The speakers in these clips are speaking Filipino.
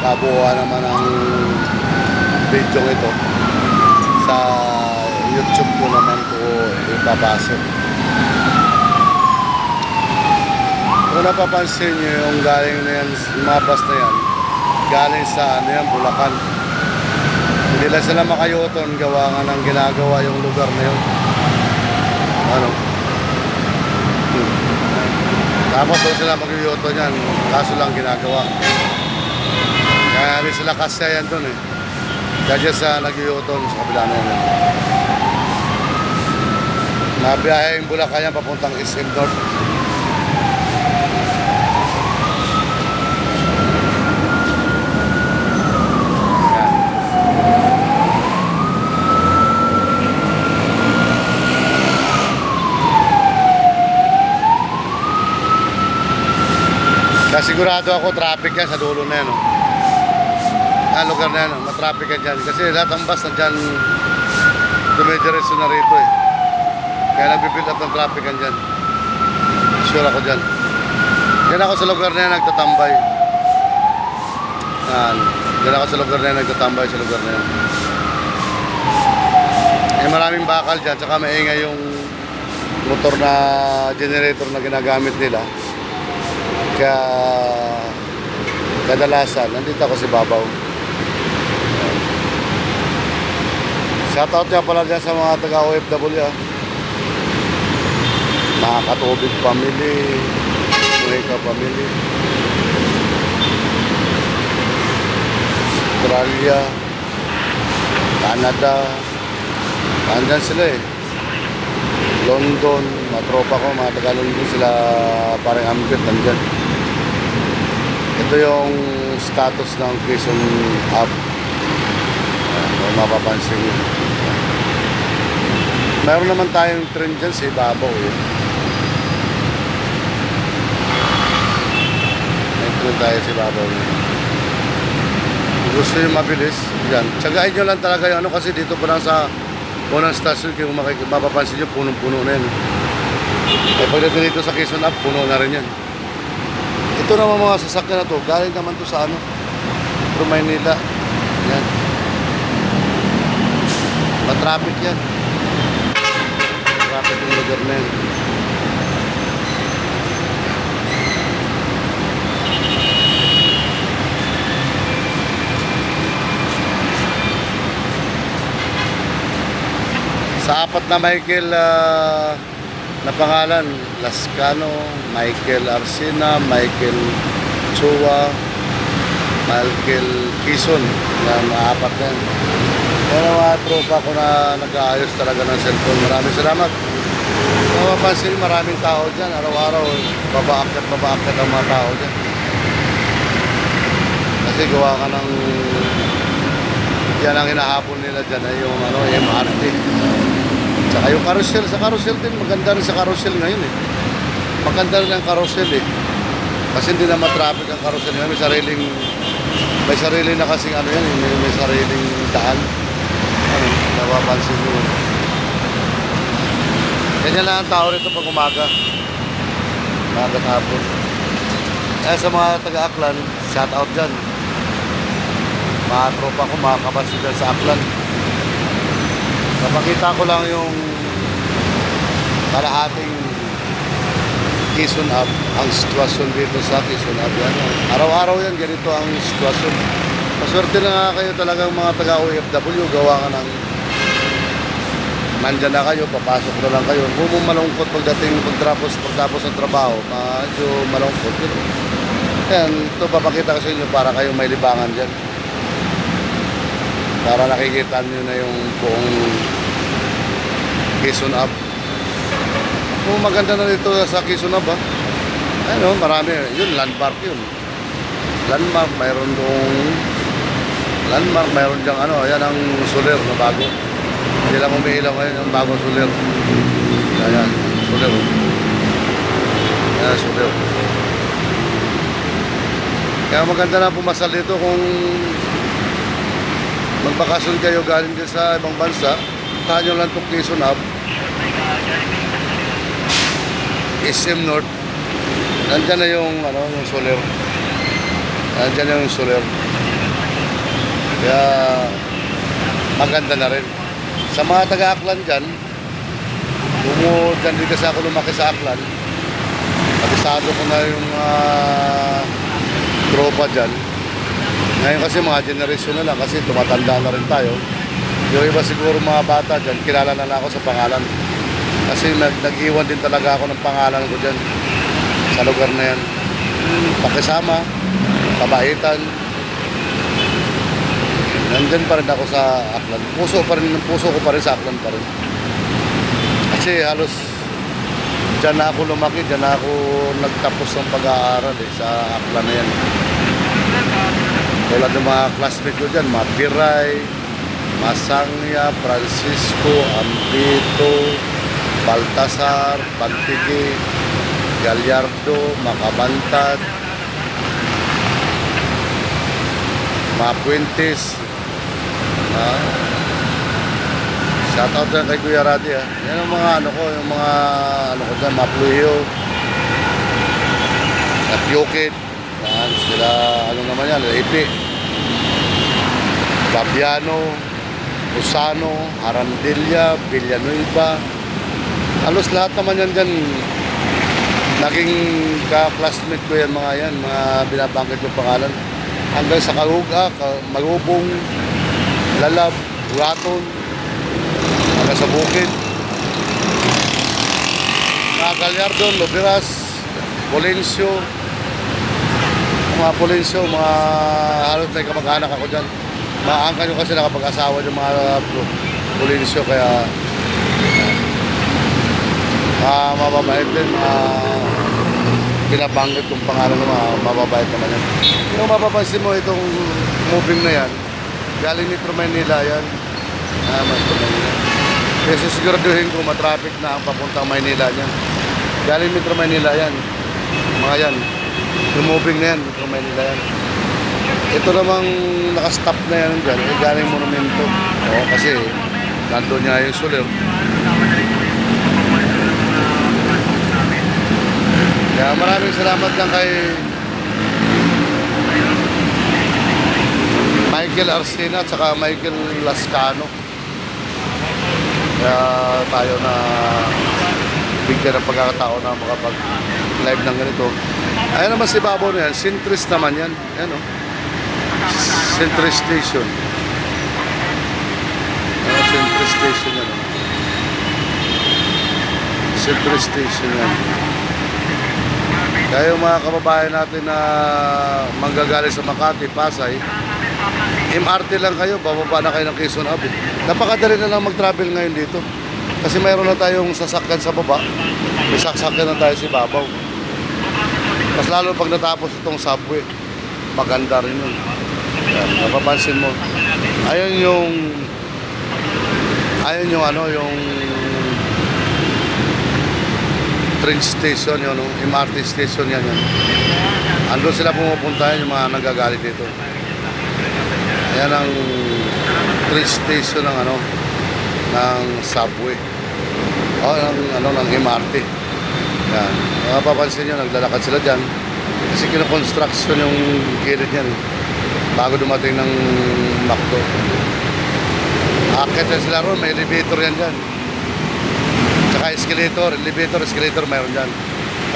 kabuuan naman ang video ito sa YouTube ko naman ko ipapasok. Kung napapansin nyo yung galing na yan, mga bus na yan, galing sa ano yan, Bulacan. Hindi lang sila makayuton, gawa nga ng ginagawa yung lugar na yun. Ano? Tapos doon sila mag-yuton yan, kaso lang ginagawa. Kaya rin sila kasya yan doon eh. Kaya sa nag-yuton sa kabila na yan. Nabiyahe yung Bulacan yan papuntang SM North. Sigurado ako traffic yan sa dulo na yan. Lugar na yan, matraffic yan dyan. Kasi lahat ng bus na dyan dumidiretso na rito eh. Kaya nagbibuild up ng traffic yan dyan. Sure ako dyan. Yan ako sa lugar na yan nagtatambay. Yan ako sa lugar na yan nagtatambay sa lugar na yan. Maraming bakal dyan. Tsaka maingay yung motor na generator na ginagamit nila. Kaya kadalasan nandito ako si Babaw. Shoutout nga pala dyan sa mga taga-OFW mga Katubig family, Muhika family, Australia, Canada, andyan sila eh. London, mga tropa ko, mga taga-London sila, parang ambit nandyan. Ito yung status ng Quezon Hub. Kung mapapansin nyo. Meron naman tayong train dyan sa Ibabaw. May train tayo sa Ibabaw. Gusto yung mabilis, yan. Tsagahin nyo lang talaga yung ano kasi dito pa lang sa unang stasyon, kung mapapansin nyo, punong-puno na yan. Pagdating dito sa Quezon Hub, puno na rin yan. Ito naman mga sasakyan na to, galing naman to sa ano, from Maynila. Yan. Matraffic yan. Matraffic yung lugar na yan. Sa apat na Michael na pangalan, Lascano, Michael Arsina, Michael Chua, Michael Quezon, na maapat na yan. Pero mga tropa ko na nag-aayos talaga ng cellphone. Maraming salamat. Mapapansin, maraming tao dyan. Araw-araw, babaakyat ang mga tao dyan. Kasi gawa ka ng yan ang hinahabol nila dyan ay yung ano, MRT. Saka yung carousel, sa carousel din, maganda rin sa carousel ngayon eh. Maganda rin ang carousel eh. Kasi hindi na matraffic ang carousel ngayon. May sarili na kasing ano yan, may sariling daan. Ano, napapansin nyo. Ganyan lang ang tao rito pag umaga. Umaga at hapon. Kaya sa mga taga-Aklan, shout out dyan. Mga tropa ko, mga kapansin dyan sa Aklan. Napakita ko lang yung kalahating Quezon Hub, ang sitwasyon dito sa Quezon Hub. Araw-araw yan, ganito ang sitwasyon. Maswerte na nga kayo talagang mga taga-OFW, gawa ka ng nandyan na kayo, papasok na lang kayo. Kung mo malungkot pagtapos ng trabaho, medyo malungkot. Yan, ito papakita ko sa inyo para kayo may libangan dyan. Para nakikita nyo na yung buong Quezon Hub. Kung maganda na dito sa Quezon Hub ha. Ayun, marami. Yun, landmark yun. Landmark, mayroon doong landmark, mayroon dyang ano, yan ang soler na bago. Hindi lang umiilaw ngayon ang bagong soler. Ayan, soler. Ayan, soler. Kaya maganda na pumasal dito kung magbakasyon kayo galing din sa ibang bansa, tahan nyo lang itong Quezon Hub, SM North. Nandyan na yung, ano, yung solar. Nandyan na yung solar. Kaya maganda na rin. Sa mga taga-Aklan dyan, dyan din kasi ako lumaki sa Aklan. Kabisado ko na yung tropa dyan. Ngayon kasi mga generation na lang kasi tumatanda na rin tayo. Yung iba siguro mga bata dyan, kilala na lang ako sa pangalan. Kasi nag-iwan din talaga ako ng pangalan ko dyan sa lugar na yan. Pakisama, kabaitan. Nandyan pa rin ako sa Aklan. Puso ko pa rin sa Aklan pa rin. Kasi halos dyan na ako lumaki, dyan na ako nagtapos ng pag-aaral sa Aklan na yan. Tulad ng mga classmates ko dyan, mga Piray, Masangya, Francisco, Ampito, Baltasar, Pantigi, Gallardo, Macabantad, mga Puentes. Shoutout dyan kay Kuya Radi ha. Yan ang mga ano ko, yung mga ano ko dyan, Mapluyo, Napyokit, yan sila, ano naman yan, Lepe, Fabiano, Usano, Arandilla, Villanueva. Halos lahat naman yan dyan, naging ka-classmate ko yan mga yan, mga binabanggit yung pangalan. Hanggang sa Karuga, Magubong, Lalab, Raton, hanggang sa Bukid. Mga Gallardo, Loberas, Polencio, mga Polencio, mga halos na kamag-anak ako dyan. Mga angkan ko kasi nakapag-asawa yung mga Polencio, kaya mababait din, pinabanggit kong pangalan ng mga mababait naman yan. Kung mapapansin mo itong moving na yan, galing Metro Manila yan. Metro Manila. Kasi siguraduhin ko matraffic na ang papuntang Maynila niyan. Galing Metro Manila yan. Mga yan. Yung moving na yan, Metro Manila yan. Ito namang nakastop na yan dyan, galing Monumento. Oo, kasi nandun niya yung Soler. Kaya maraming salamat lang kay Michael Arcina at saka Michael Lascano. Kaya tayo na bigyan ng pagkakataon na makapag-live ng ganito. Ayan naman si Babaw na yan, centrist naman yan. Ayan o. Centrist Station. Ayan, Centrist Station yan. Centrist Station yan. Kaya yung mga kababayan natin na manggagaling sa Makati, Pasay, MRT lang kayo, bababa na kayo ng Quezon Ave. Napakadali na lang mag-travel ngayon dito. Kasi mayroon na tayong sasakyan sa baba, may sasakyan na tayo sa ibabaw. Mas lalo pag natapos itong subway, maganda rin yun. Yan, napapansin mo. Ayun yung train station, yun, MRT station yan. Andun sila pumupunta yung mga nagagalit dito. Yan ang train station ng subway. O ng MRT. Yan. Mapapansin nyo, naglalakad sila dyan. Kasi kino-construction yung gilid yan. Bago dumating ng McDo. Akit yan sila ron, may elevator yan dyan. Tsaka escalator, mayroon dyan.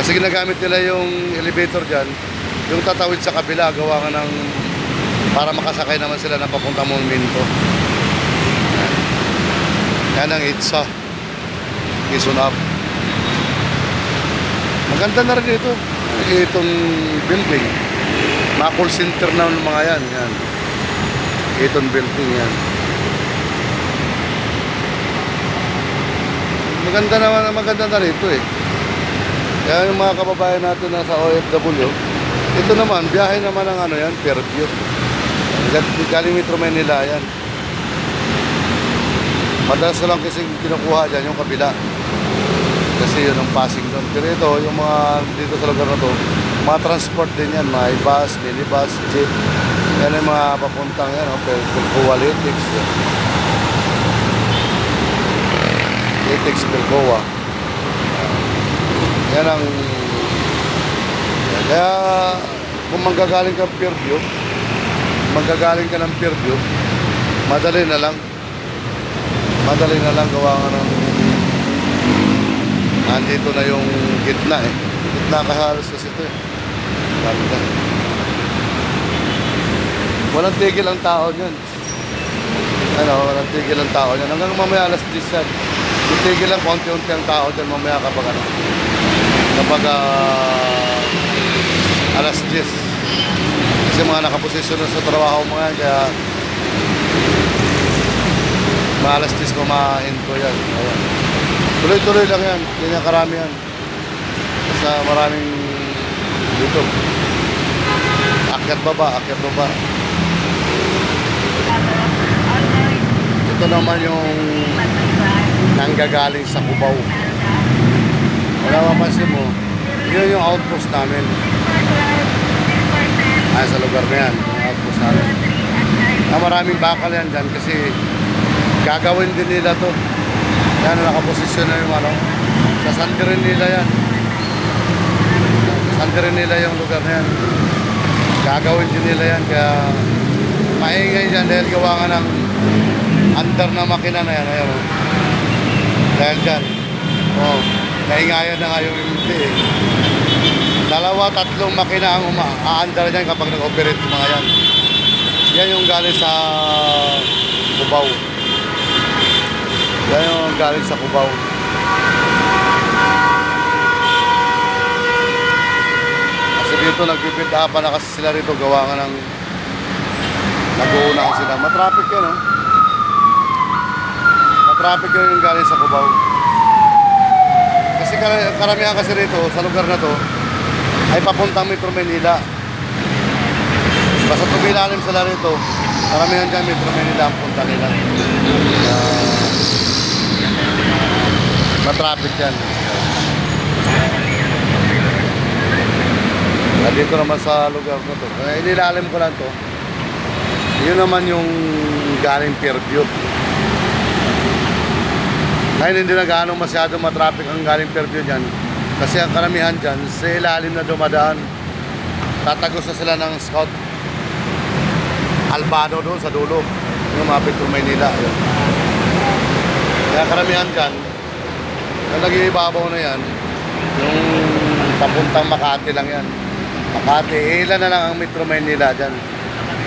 Kasi ginagamit nila yung elevator dyan, yung tatawid sa kabila, gawa nga ng, para makasakay naman sila ng papuntang Monumento. Yan ang ITSA, Quezon Ave. Maganda na rin ito, itong building. Mga call center na ng mga yan. Itong building yan. Maganda na rito eh. Kaya yung mga kababayan natin na sa OFW, ito naman, biyahe naman ng yan, Fairview. Galing Metro Manila yan. Madalas lang kasi kinukuha dyan yung kabila. Kasi yun ang passing doon. Pero ito, yung mga dito sa lugar na to, mga transport din yan, mga bus, minibus, jeep. Yan yung mga papuntang yan, Pilcoa, Litix. Litix, Pilcoa. Yan ang... Kaya, kung manggagaling ka Fairview, Magagaling ka ng Fairview, madali na lang. Madali na lang gawa nga ng andito na yung gitna eh. Gitna kahalos kasi ito eh. Ganda. Walang tigil ang tao niyan. Ano, walang tigil ang tao niyan. Hanggang mamaya alas 10 yan. Titigil lang konti-unti ang tao dyan mamaya kapag ano. Kapag alas 10. Kasi mga nakaposisyon na sa trabaho mga yan. Kaya mga alas 10 pamahinto yan. Ayan. Tuloy-tuloy lang yan. Yan yung karami yan. Basta maraming dito. Akyat baba, akyat baba. Ito naman yung nanggagaling sa Cubao. Wala mapansin mo, yun yung outpost namin. Ay, sa lugar na yan, yung outpost namin. Maraming bakal yan dyan kasi gagawin din nila to. Yan, nakaposisyon na yung ano. Sasandirin nila yan. Sasandirin nila yung lugar na yan. Gagawin din nila yan. Kaya maingay dyan dahil gawa nga ng under na makina na yan. Ayan, oh. Dahil dyan. Oh, naingayan na nga yung MT eh. 2-3 makina ang under dyan kapag nag-operate yung mga yan. Yan yung galing sa Cubao. Yan yung galing sa Cubao. Kasi dito nag-build up na kasi sila rito gawa nga ng nag-uunahan sila. Matraffic yan, no? Matraffic yun yung galing sa Cubao. Kasi karamihan kasi rito sa lugar na to ay papuntang Metro Manila. Basta tumilalim sila rito, karamihan dyan Metro Manila ang punta nila. Matraffic yan. Dito naman sa lugar na to, inilalim ko lang to. Yun naman yung galing Fairview. Ngayon hindi na gaano masyado matraffic ang galing Fairview dyan. Kasi ang karamihan dyan, sa ilalim na dumadaan. Tatagos na sila ng Scout Albado doon sa dulo. Yung mapit ng Maynila. Yun. Kaya karamihan dyan, yung nag-iibabaw na yan, yung papuntang Makati lang yan. Makati, ilan na lang ang Metro Maynila dyan.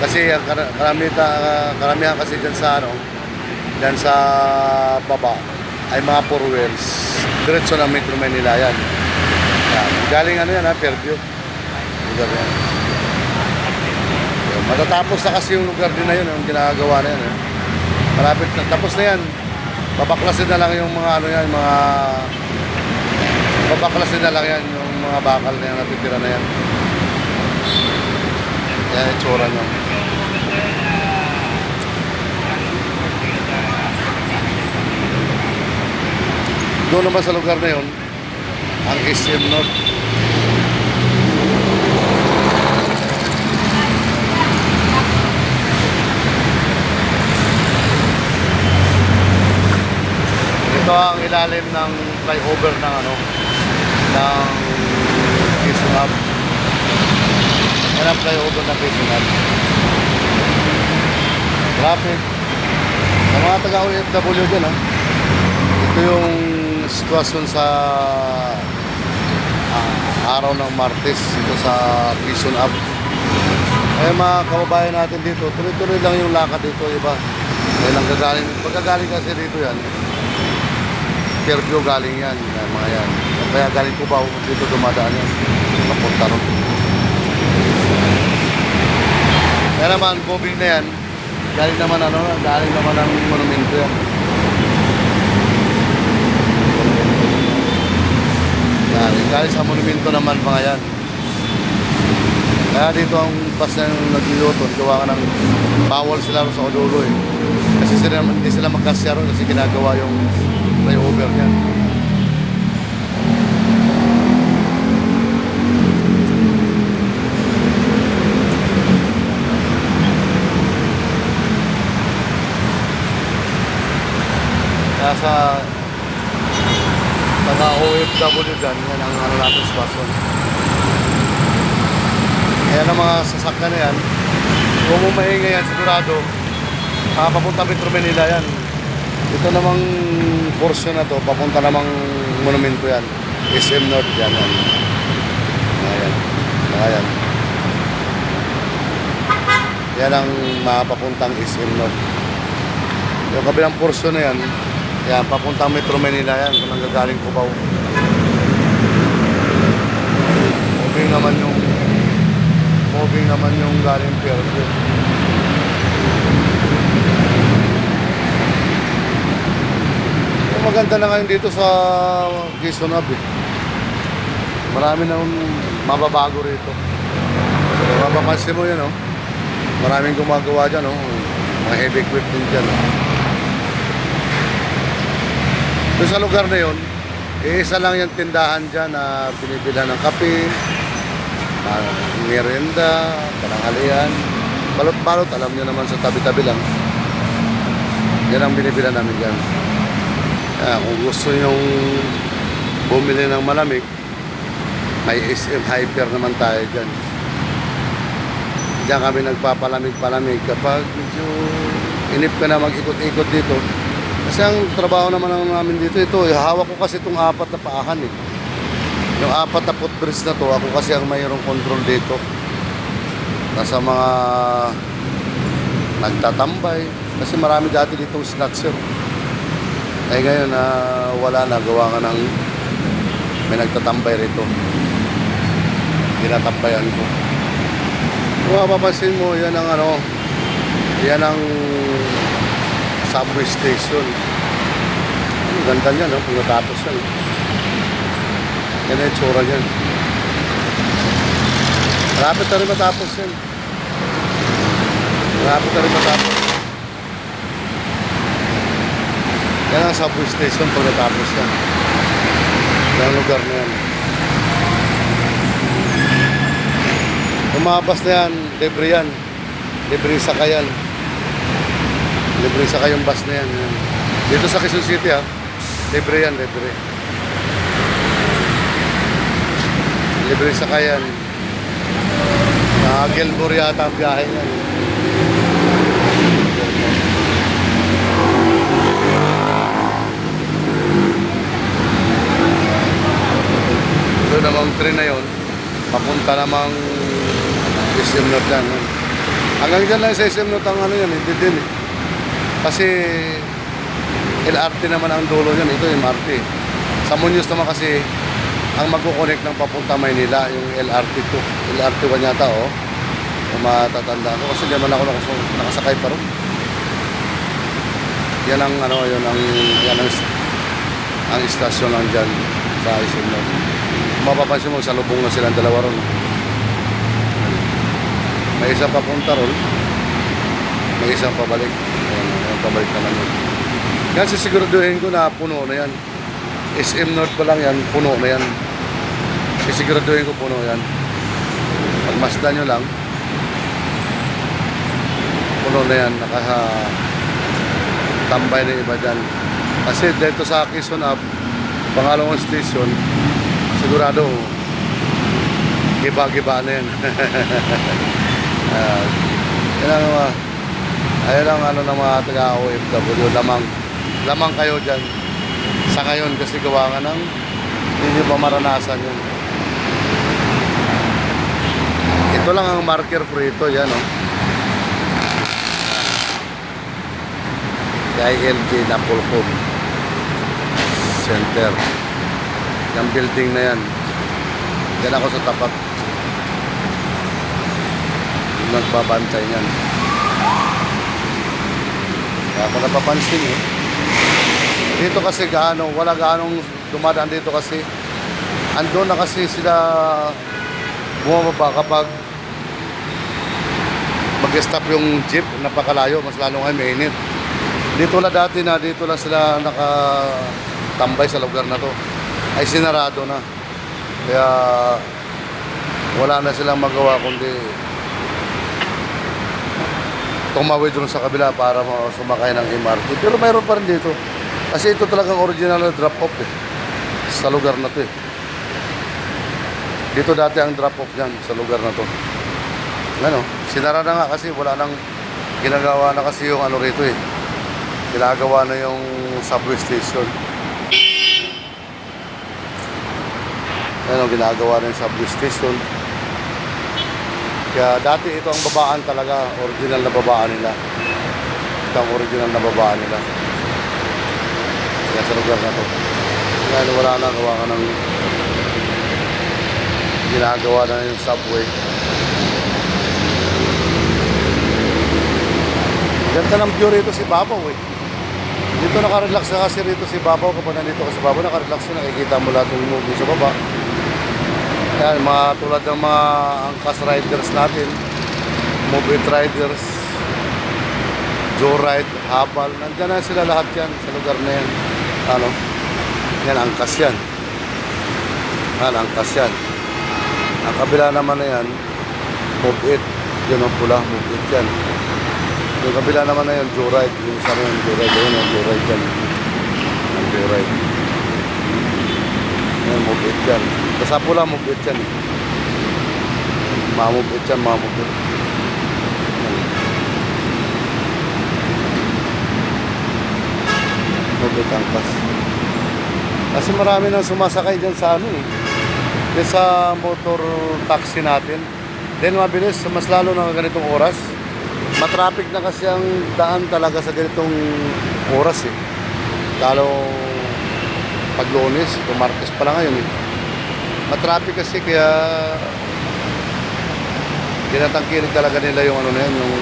Kasi ang karamihan kasi dyan sa ano, dyan sa baba ay mga 4 wheels. Diretso ng Metro Manila yan. Yan. Galing ano yan ha, Fairview. Lugar yan. Yan. Matatapos na kasi yung lugar din na yun, yung ginagawa na yan. Eh. Malapit na, tapos na yan. Babaklasin na lang yung mga ano yan, mga babaklasin na lang yan, yung mga bakal na yan, natitira na yan. Yan yung tsura nyo. Doon naman sa lugar na yun, ang SM North. Ito ang ilalim ng flyover ng ano, ng Quezon Hub. Yan ang flyover ng Quezon Hub. Traffic. Sa mga taga-OFW dyan, ha? Ito yung sitwasyon sa araw ng Martes dito sa Quezon Hub. Kaya mga kababayan natin dito, tuloy-tuloy lang yung lakad dito, iba. Kaya lang gagaling, pagkagaling kasi dito yan, Fairview galing yan, yan mga yan. Kaya galing Cubao, dito dumadaan yan, papunta ron. Kaya naman, moving na yan, galing naman ano, galing naman ang monumento yan. Galing sa monumento naman mga yan. Kaya dito ang bus na nag-iluton, gawa ka ng bawal sila sa Odulo eh. Kasi sila, hindi sila magkasya ron kasi ginagawa yung flyover niyan. Kaya sa taga-OFW dyan, yan ang ano natin sitwasyon. Kaya ng mga sasakyan na yan, Kung mo maingay yan, sigurado, papunta Metro Manila yan. Ito namang portion na to, papunta namang monumento yan. SM North yan. Ayan. Ayan. Yan ang mapapuntang SM North. Yung kabilang portion na yan, yan, papuntang Metro Manila yan, kung nanggagaling Cubao. Moving naman yung galing Fairview. Yung maganda na ngayon dito sa Quezon Hub, eh. Marami na mababago rito. So, mapapansin mo yun, oh. Maraming gumagawa dyan, oh. Mga heavy equipment dyan, oh. Doon sa lugar na yun, isa lang yung tindahan dyan na binibilan ng kape, merienda, pananghalian, balot-balot, alam nyo naman sa tabi-tabi lang. Yan ang binibilan namin dyan. Kung gusto nyong bumili ng malamig, may SM Hyper naman tayo dyan. Diyan kami nagpapalamig-palamig kapag medyo inip ka na mag-ikot-ikot dito. Kasi ang trabaho naman namin dito, ito, hawak ko kasi itong 4 na paahan, eh. Yung 4 na footbridge na to, ako kasi ang mayroong control dito. Nasa mga nagtatambay. Kasi marami dati ditong snatcher. Ay ngayon na wala na, gawa ka ng may nagtatambay rito. Tinatambayan ko. Kung mapapansin mo, yan ang yan ang subway station. Ang ganda niya, no? Kung natapos yan. Yan ang itsura niyan. Malapit na rin matapos yan. Malapit na rin matapos. Yan ang subway station pag natapos yan. Yan ang lugar na yan. Umabas na yan, libre yan. Libre sakayan. Libre sakay yung bus na yan. Dito sa Quezon City, ha. Libre yan, libre. Libre sakayan. Gilmore yata ang biyahe yan. Ito namang train na yun. Papunta namang SM North yan. Hanggang dyan lang sa SM North ang yan, hindi din, eh. Kasi LRT naman ang dulo yan. Ito yung MRT. Sa Muñoz naman kasi ang magkukonek ng papunta Maynila, yung LRT2. LRT1 yata, oh. Kung matatanda ko. Kasi di naman ako nakasakay pa rin. Yan ang ang istasyon lang dyan sa SM North. Mapapansin mo, sa lubong na silang dalawa ron. May isang papunta ron. May isang pabalik. Ayan, pabalik naman yun. Yan, sisiguraduhin ko na puno na yan. SM North pa lang yan, puno na yan. Sisiguraduhin ko puno yan. Pagmasdan nyo lang, puno na yan. Nakatambay na iba dyan. Kasi dito sa Quezon Hub, pangalawang station, sigurado, giba-giba na yan. Ayan ang ng mga taga-OFW, lamang kayo dyan sa ngayon kasi gawa nga ng hindi pa maranasan yun. Ito lang ang marker ko rito, yan, oh. ILG Napolcom Center. Yung building na yan. Diyan ako sa tapat. Nagbabantay yan. Kaya ako napapansin, eh. Dito kasi wala gaanong dumadaan dito kasi andun na kasi sila bumababa kapag mag-stop yung jeep, napakalayo, mas lalo ngayon mainit. Dito na dati na, dito lang sila nakatambay sa lugar na to. Ay sinarado na. Kaya wala na silang magawa kundi tumawid doon sa kabila para sumakay ng MRT. Pero mayroon pa rin dito. Kasi ito talagang original na drop-off, eh, sa lugar na to, eh. Dito dati ang drop-off yan sa lugar na to. Ano, sinara na nga kasi wala nang ginagawa na kasi yung ano rito eh. Ginagawa na yung subway station. Ano, ginagawa na yung subway station. Kaya dati ito ang babaan talaga, original na babaan nila. Ito ang original na babaan nila. Kaya sa lugar na to. Kaya wala na, gawa ka ng ginagawa na yung subway. Ganda ng view rito si Babaw eh. Dito nakarelax ka kasi rito si Babaw. Kapag nandito ka sa Babaw, nakarelax ka, nakikita mo lahat ng movie sa baba. Yan, mga tulad ng mga angkas riders natin, move it riders, joyride, habal, nandyan na sila lahat yan sa lugar na yan. Ano? Yan, angkas yan. Yan, angkas yan. Ang kabila naman na yan, move it. Yan ang pula, move it yan. Yung kabila naman na yan, joyride. Yung isa na yung joyride. Yan, yung joyride yan. Ang joyride. Yan, move it yan. Basta pula, move it yan. Mamove it yan, mamove it. Move it angkas. Kasi marami nang sumasakay dyan sa ano eh. Dyan sa motor taxi natin. Then mabilis, mas lalo na ganitong oras. Matraffic na kasi ang daan talaga sa ganitong oras eh. Lalo pag Lunes, ito Martes pa lang ngayon eh. Matraffic kasi kaya tinatangkilik talaga nila yung ano na yan, yung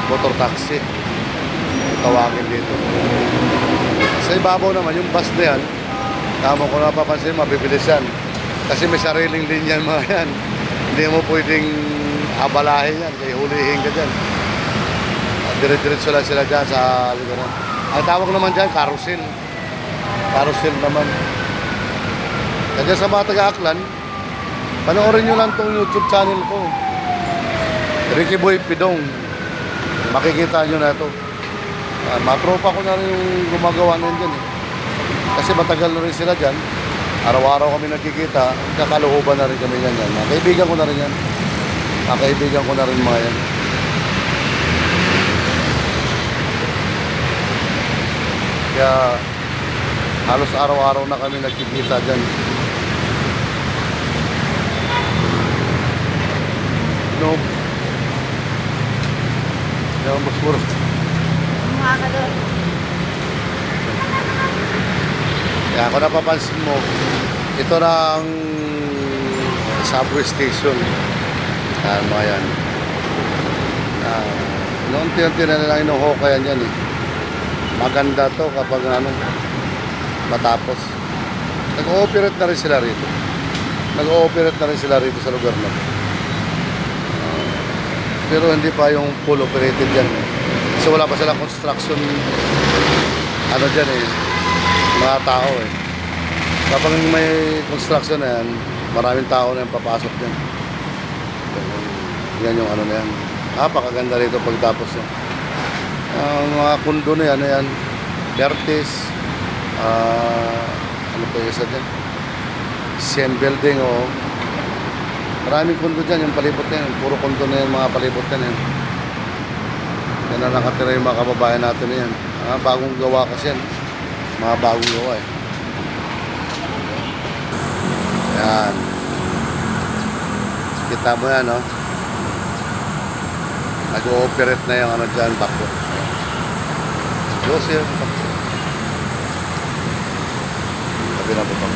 motor taxi. Tawagin dito. Sa ibabaw naman, yung bus na yan, tama ko napapansin, mabibilis yan. Kasi may sariling linya mga yan. Hindi mo pwedeng abalahin yan, kaya hulihin ka dyan. Dire-diretso lang sila dyan sa lugaran. Ang tawag naman dyan, carousel. Carousel naman. Kaya sa mga taga-Aklan, panoorin nyo lang tong YouTube channel ko. Ricky Boy Pidong. Makikita nyo na ito. Matropa ko na rin yung gumagawa na dyan eh. Kasi matagal na rin sila dyan. Araw-araw kami nagkikita. Kakalooban na rin kami yan. Mga kaibigan ko na rin yan. Mga kaibigan ko na rin mga yan. Kaya halos araw-araw na kami nagkikita dyan. No. Yan, mas puro. Mukha ka doon. Kaya kung napapansin mo, ito na ang subway station. Yan, mga yan. Unti-unti na lang inuhukayan yan eh. Maganda to kapag ano, matapos. Nag-ooperate na rin sila rito. Nag-ooperate na rin sila rito sa lugar na. Pero hindi pa yung full operated yan. Kasi wala pa silang construction ano dyan eh, mga tao eh. Kapag may construction na yan, maraming tao na yung papasok dyan. Yan yung ano na yan. Napakaganda rito pagtapos yan. Mga kundo na yan, Vertis, ano pa yung isa dyan? Sien Building o maraming kundo dyan, yung palibot na yan. Puro kundo na yan, mga palibot na yan. Yan na nakatira yung mga kababayan natin na yan. Bagong gawa kasi yan. Mga bagong gawa eh. Yan. Kita mo yan, no? Nag-ooperate na yung ano dyan, bako. Joseph. Sabi na po ito.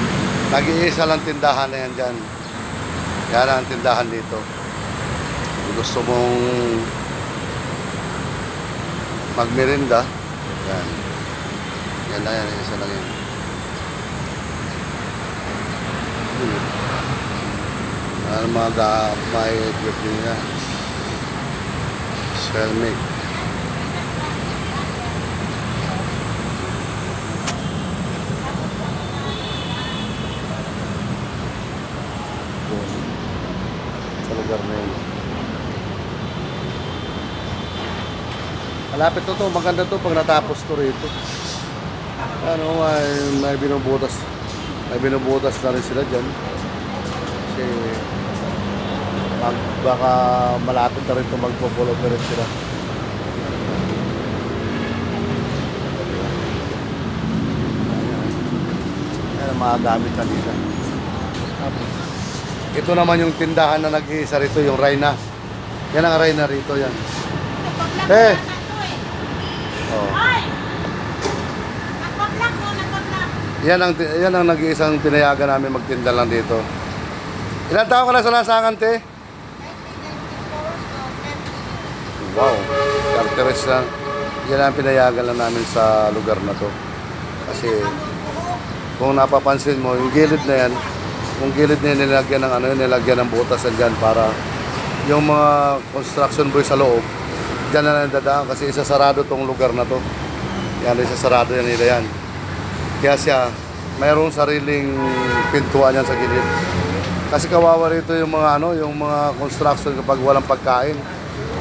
Nag-iisa lang tindahan na yan dyan. Yan ang tindahan dito. Kung gusto mong magmerinda, yan. Yan lang yan, isa lang yan. Ano mga may equip nila. Ceramic. Sa lugar na yun. Malapit to, maganda to pag natapos to rito. Ano, may binubutas. May binubutas na rin sila dyan. Kasi baka malapit na rin ito magpo-full operate sila. Yan ang mga gamit na dito. Ito naman yung tindahan na nag-iisa rito, yung Rayna. Yan ang Rayna rito, yan. Eh! Oh. Yan ang nag-iisang pinayagan namin magtinda lang dito. Ilan taon ka na sa lansangan, te? Wow, Carteres lang. Yan ang pinayagan lang namin sa lugar na to. Kasi kung napapansin mo, yung gilid na yan, yung gilid na yan nilagyan ng ano, nilagyan ng butas dyan para yung mga construction boys sa loob, dyan na lang dadaan kasi isasarado tong lugar na to. Yan, isasarado yan nila yan. Kaya siya, mayroong sariling pintuan yan sa gilid. Kasi kawawa rito yung mga ano, yung mga construction kapag walang pagkain.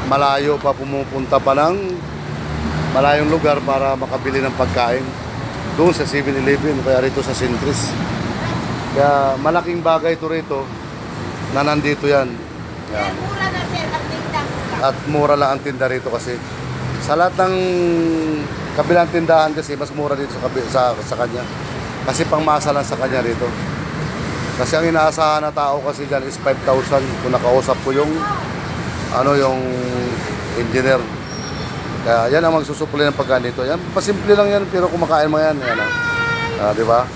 Malayo pa pumupunta pa ng malayong lugar para makabili ng pagkain. Doon sa 7-Eleven, kaya rito sa Centris. Kaya malaking bagay ito rito na nandito yan. Yan. Mura na sir, ang tingdang. At mura lang ang tinda rito kasi sa lahat ng kabilang tindahan kasi mas mura dito sa kanya. Kasi pangmasa lang sa kanya rito. Kasi ang inaasahan na tao kasi dyan is 5,000 kung nakausap ko yung ano yung engineer. Kaya yan ang magsusupply ng pagkain dito. Yan, pasimple lang yan pero kumakain mo yan. Yan di ba?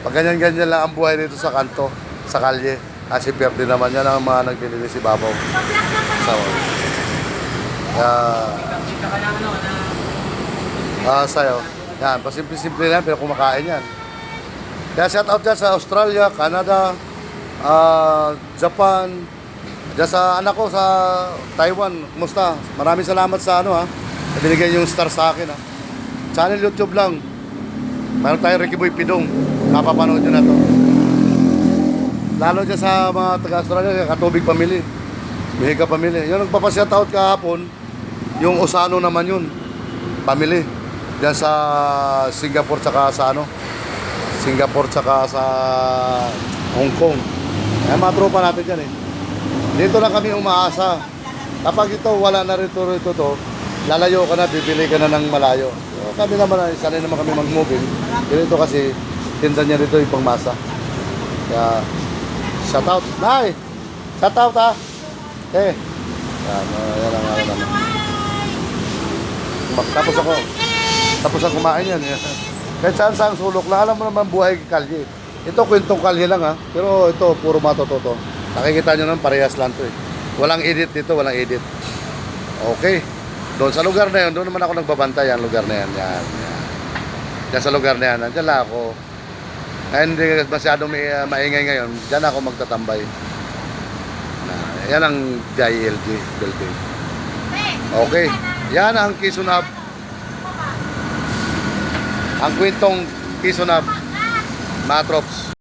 Pag ganyan-ganyan lang ang buhay dito sa kanto, sa kalye. Kasi Verde naman yan ang mga naglilinis si Babaw. So, sa'yo. Yan, pasimple-simple yan pero kumakain yan. Kaya shout out dyan sa Australia, Canada, Japan, dyan sa anak ko sa Taiwan. Kumusta? Maraming salamat sa ano ha. Binigyan yung star sa akin ha. Channel YouTube lang. Mayroon tayong Ricky Boy Pidong. Napapanood nyo na to. Lalo dyan sa mga taga-Australia, Katubig Family. Mihiga Family. Yung nagpapashout out kahapon, yung Osano naman yun. Family. Dyan sa Singapore tsaka sa ano. Singapore tsaka sa Hong Kong. Ayan mga tropa natin dyan eh. Dito lang kami umaasa. Kapag ito wala na rito to, lalayo ka na, bibili ka na ng malayo. So, kami naman, sanay naman kami mag-moving. Dito kasi, tinda niya dito yung pangmasa. Kaya, shout out. Nay! Shout out ha! Eh. Yan ang ano naman. Tapos ako kumain yan. Kahit saan saan sulok lang, alam mo naman buhay kalye. Ito kwentong kalye lang ha, pero ito puro matototo. Nakikita nyo naman parehas lang to eh. Walang edit dito, walang edit. Okay. Doon sa lugar na yun, doon naman ako nagbabantay yan, lugar na yan. Yan. Yan sa lugar na yan, nandiyan lang ako. Ngayon hindi masyadong maingay ngayon, dyan ako magtatambay. Yan ang JLG building. Okay. Yan ang Quezon Hub. Ang kwentong Quezon Hub, mga trops.